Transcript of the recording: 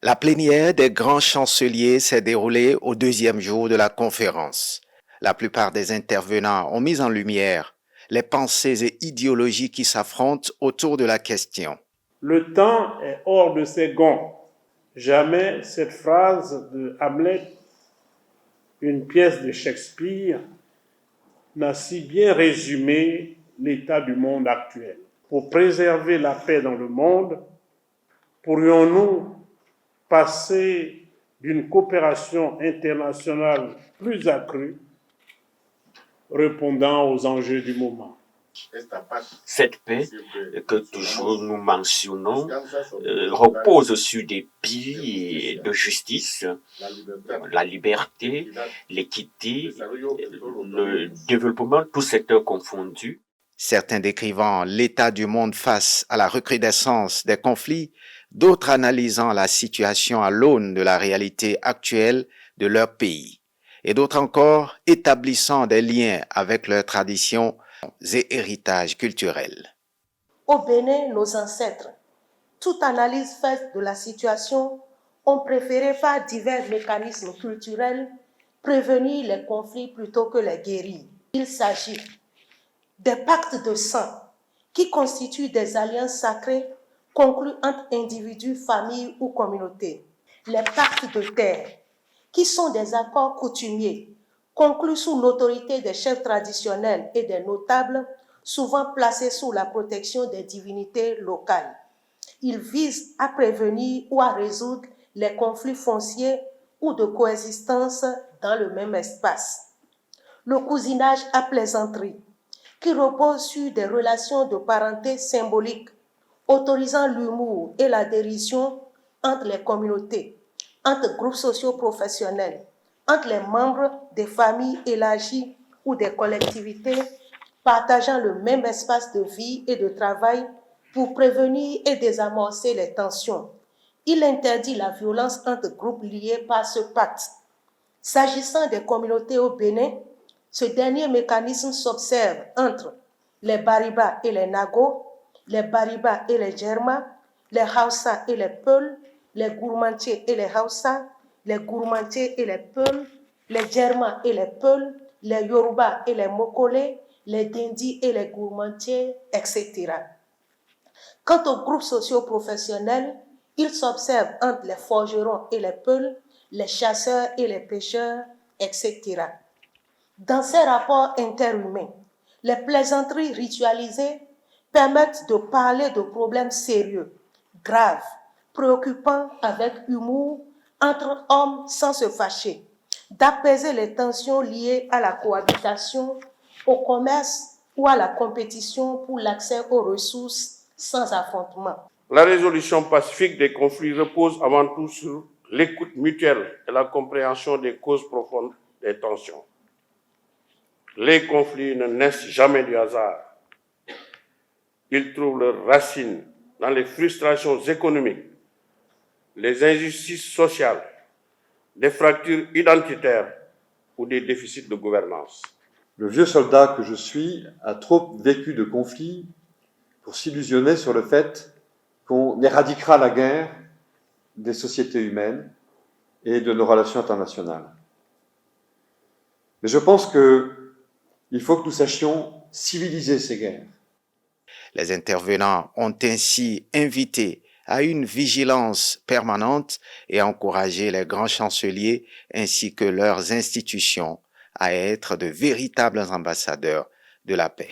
La plénière des grands chanceliers s'est déroulée au deuxième jour de la conférence. La plupart des intervenants ont mis en lumière les pensées et idéologies qui s'affrontent autour de la question. Le temps est hors de ses gonds. Jamais cette phrase de Hamlet, une pièce de Shakespeare, n'a si bien résumé l'état du monde actuel. Pour préserver la paix dans le monde, pourrions-nous passer d'une coopération internationale plus accrue, répondant aux enjeux du moment? Cette paix que toujours nous mentionnons repose sur des piliers de justice, la liberté, l'équité, le développement, tous secteurs confondus. Certains décrivant l'état du monde face à la recrudescence des conflits, d'autres analysant la situation à l'aune de la réalité actuelle de leur pays, et d'autres encore établissant des liens avec leurs traditions et héritages culturels. Au Bénin, nos ancêtres, toute analyse faite de la situation, ont préféré par divers mécanismes culturels prévenir les conflits plutôt que les guérir. Il s'agit des pactes de sang qui constituent des alliances sacrées conclus entre individus, familles ou communautés. Les pactes de terre qui sont des accords coutumiers conclus sous l'autorité des chefs traditionnels et des notables, souvent placés sous la protection des divinités locales. Ils visent à prévenir ou à résoudre les conflits fonciers ou de coexistence dans le même espace. Le cousinage à plaisanterie, qui repose sur des relations de parenté symboliques, autorisant l'humour et la dérision entre les communautés, entre groupes socio-professionnels, entre les membres des familles élargies ou des collectivités partageant le même espace de vie et de travail pour prévenir et désamorcer les tensions. Il interdit la violence entre groupes liés par ce pacte. S'agissant des communautés au Bénin, ce dernier mécanisme s'observe entre les Bariba et les Nago, les Bariba et les Djerma, les Hausa et les Peuls, les Gourmantiers et les Hausa, les Gourmantiers et les Peuls, les Djerma et les Peuls, les Yoruba et les Mokole, les Dindi et les Gourmantiers, etc. Quant aux groupes socio-professionnels, ils s'observent entre les forgerons et les Peuls, les chasseurs et les pêcheurs, etc. Dans ces rapports interhumains, les plaisanteries ritualisées permettent de parler de problèmes sérieux, graves, préoccupants avec humour entre hommes sans se fâcher, d'apaiser les tensions liées à la cohabitation, au commerce ou à la compétition pour l'accès aux ressources sans affrontement. La résolution pacifique des conflits repose avant tout sur l'écoute mutuelle et la compréhension des causes profondes des tensions. Les conflits ne naissent jamais du hasard. Ils trouvent leurs racines dans les frustrations économiques, les injustices sociales, des fractures identitaires ou des déficits de gouvernance. Le vieux soldat que je suis a trop vécu de conflits pour s'illusionner sur le fait qu'on éradiquera la guerre des sociétés humaines et de nos relations internationales. Mais je pense qu'il faut que nous sachions civiliser ces guerres. Les intervenants ont ainsi invité à une vigilance permanente et encouragé les grands chanceliers ainsi que leurs institutions à être de véritables ambassadeurs de la paix.